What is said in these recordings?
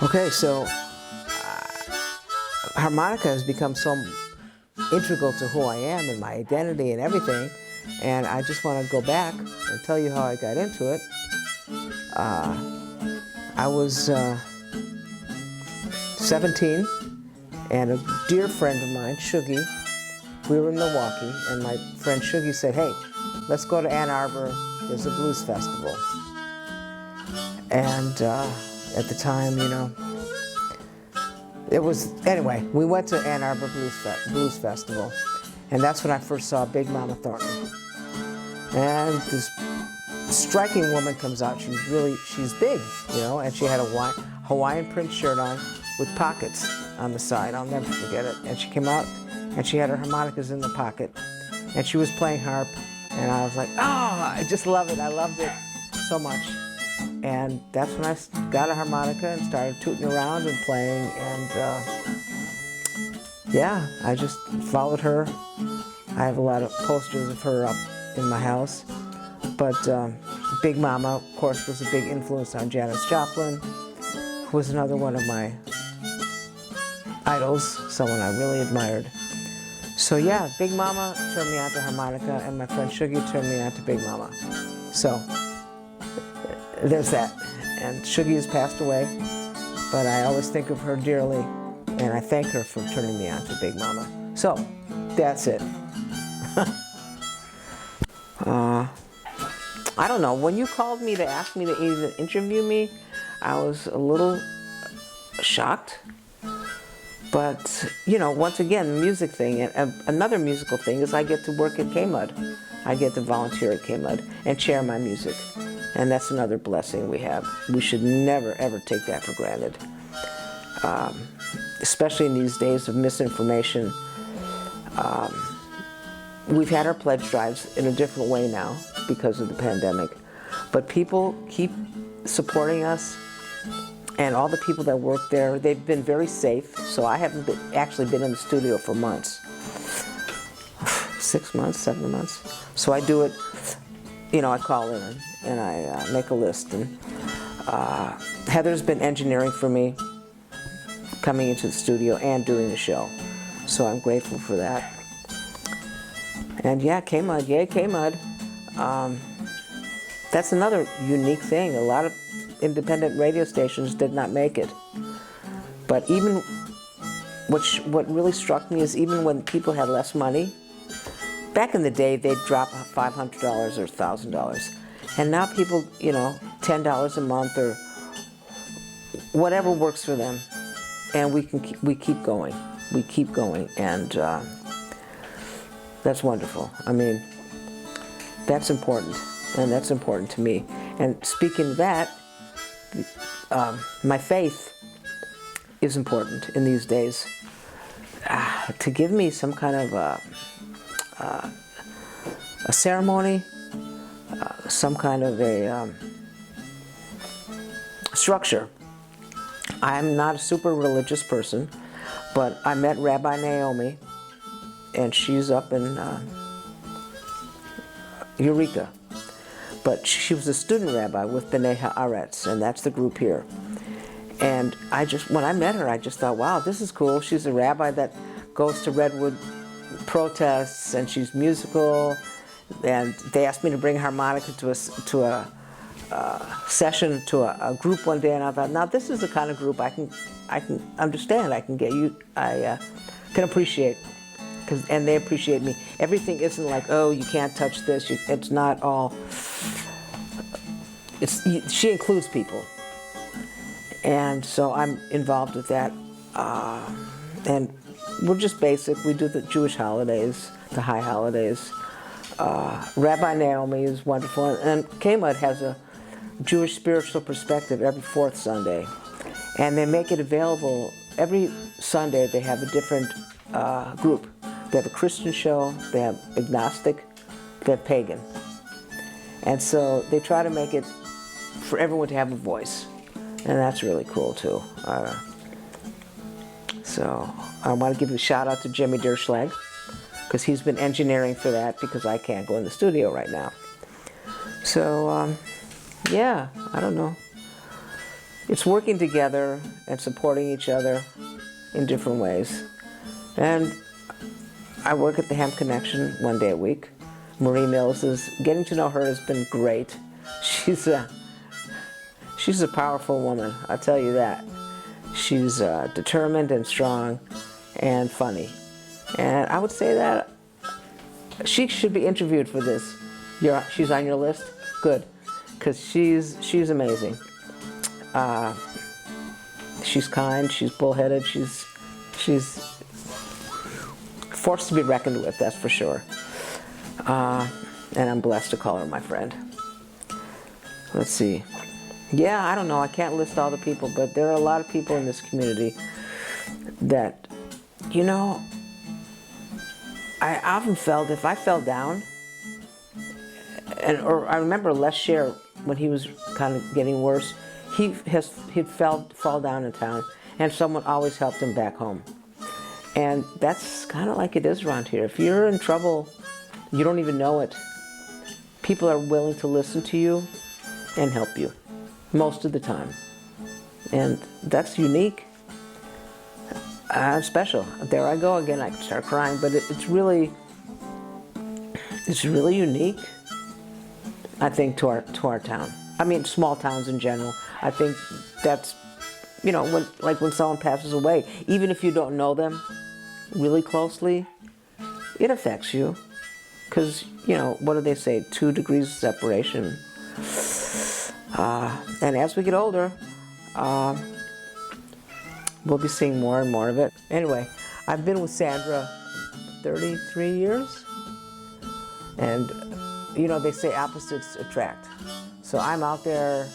Okay, so harmonica has become so integral to who I am and my identity and everything, and I just want to go back and tell you how I got into it. I was 17, and a dear friend of mine, Shuggy, we were in Milwaukee, and my friend Shuggy said, hey, let's go to Ann Arbor, there's a blues festival. And at the time, you know, it was, anyway, we went to Ann Arbor Blues Festival, and that's when I first saw Big Mama Thornton. And this striking woman comes out, she's big, you know, and she had a Hawaiian print shirt on with pockets on the side. I'll never forget it. And she came out, and she had her harmonicas in the pocket, and she was playing harp, and I was like, oh, I just love it. I loved it so much. And that's when I got a harmonica and started tooting around and playing, and yeah, I just followed her. I have a lot of posters of her up in my house. But Big Mama, of course, was a big influence on Janis Joplin, who was another one of my idols, someone I really admired. So yeah, Big Mama turned me on to harmonica, and my friend Shuggy turned me on to Big Mama. So there's that. And Shuggy has passed away, but I always think of her dearly, and I thank her for turning me on to Big Mama. So that's it. I don't know, when you called me to ask me to even interview me, I was a little shocked. But, you know, once again, the music thing, and another musical thing is I get to work at KMUD. I get to volunteer at KMUD and share my music. And that's another blessing we have. We should never, ever take that for granted. Especially in these days of misinformation. We've had our pledge drives in a different way now because of the pandemic. But people keep supporting us, and all the people that work there, they've been very safe. So I haven't actually been in the studio for months. 6 months, 7 months. So I do it, you know, I call in and I make a list. And Heather's been engineering for me, coming into the studio and doing the show. So I'm grateful for that. And yeah, KMUD, yay KMUD. That's another unique thing. A lot of independent radio stations did not make it. But even, what really struck me is even when people had less money, back in the day they'd drop $500 or $1,000. And now people, you know, $10 a month or whatever works for them. And we keep going. We keep going, and that's wonderful. I mean, that's important, and that's important to me. And speaking of that, my faith is important in these days. To give me some kind of a ceremony, some kind of a structure. I'm not a super religious person, but I met Rabbi Naomi, and she's up in Eureka. But she was a student rabbi with B'nai Haaretz, and that's the group here. And when I met her, I just thought, wow, this is cool. She's a rabbi that goes to Redwood protests, and she's musical. And they asked me to bring harmonica to a session, to a group one day, and I thought, now this is the kind of group I can understand. I can can appreciate. And they appreciate me. Everything isn't like, oh, you can't touch this. It's not all. She includes people, and so I'm involved with that. And we're just basic. We do the Jewish holidays, the high holidays. Rabbi Naomi is wonderful, and KMUD has a Jewish spiritual perspective every fourth Sunday, and they make it available every Sunday. They have a different group. They have a Christian show, they have agnostic, they have pagan. And so they try to make it for everyone to have a voice. And that's really cool too. So I want to give a shout out to Jimmy Derschlag, because he's been engineering for that, because I can't go in the studio right now. So yeah, I don't know. it's working together and supporting each other in different ways. And I work at the Hemp Connection 1 day a week. Marie Ellis is, getting to know her has been great. She's a powerful woman, I'll tell you that. She's determined and strong and funny. And I would say that she should be interviewed for this. She's on your list? Good, because she's amazing. She's kind, she's bullheaded, she's forced to be reckoned with, that's for sure. And I'm blessed to call her my friend. Let's see. Yeah, I don't know, I can't list all the people, but there are a lot of people in this community that, you know, I often felt if I fell down, or I remember Les Scher, when he was kind of getting worse, he'd fall down in town, and someone always helped him back home. And that's kind of like it is around here. If you're in trouble, you don't even know it, people are willing to listen to you and help you, most of the time. And that's unique. Special. There I go again, I start crying, but it's really unique, I think, to our town. I mean, small towns in general. I think that's, you know, when someone passes away, even if you don't know them really closely, it affects you. Because, you know, what do they say, 2 degrees of separation. And as we get older, we'll be seeing more and more of it. Anyway, I've been with Sandra 33 years. And, you know, they say opposites attract. So I'm out there,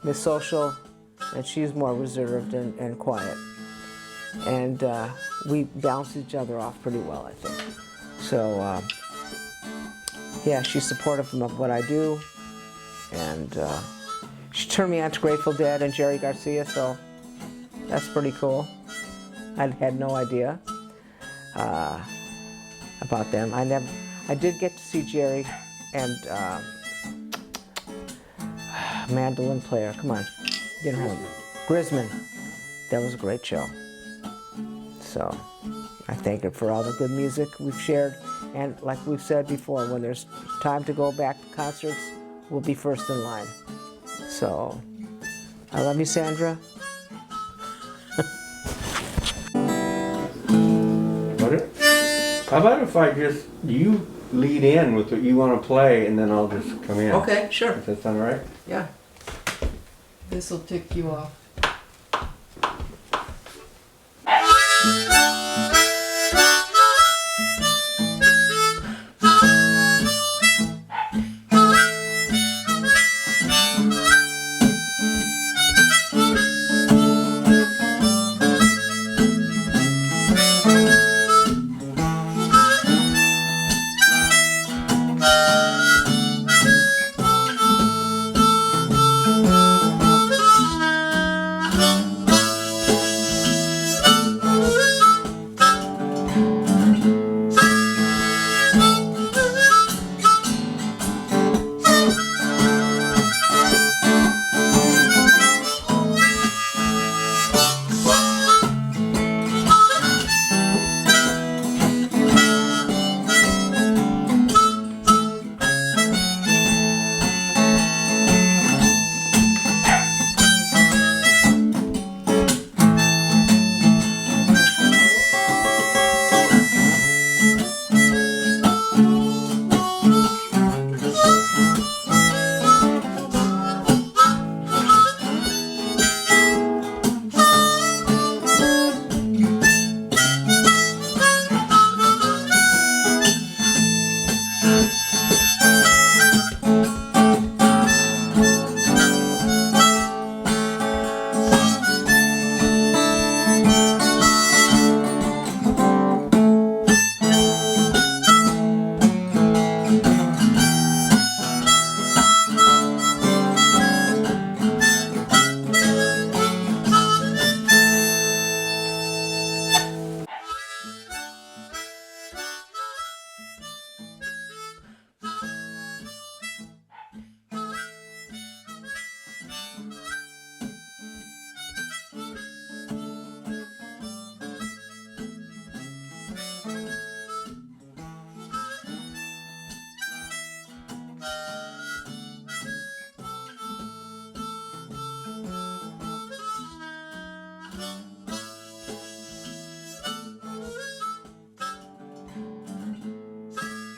Miss Social, and she's more reserved and quiet. And we balance each other off pretty well, I think. So, yeah, she's supportive of what I do. And she turned me on to Grateful Dead and Jerry Garcia, so that's pretty cool. I had no idea about them. I did get to see Jerry and mandolin player. Come on, you know, Grisman. That was a great show. So I thank her for all the good music we've shared. And like we've said before, when there's time to go back to concerts, we'll be first in line. So I love you, Sandra. How about if you lead in with what you want to play, and then I'll just come in? Okay, sure. Does that sound all right? Yeah. This will tick you off.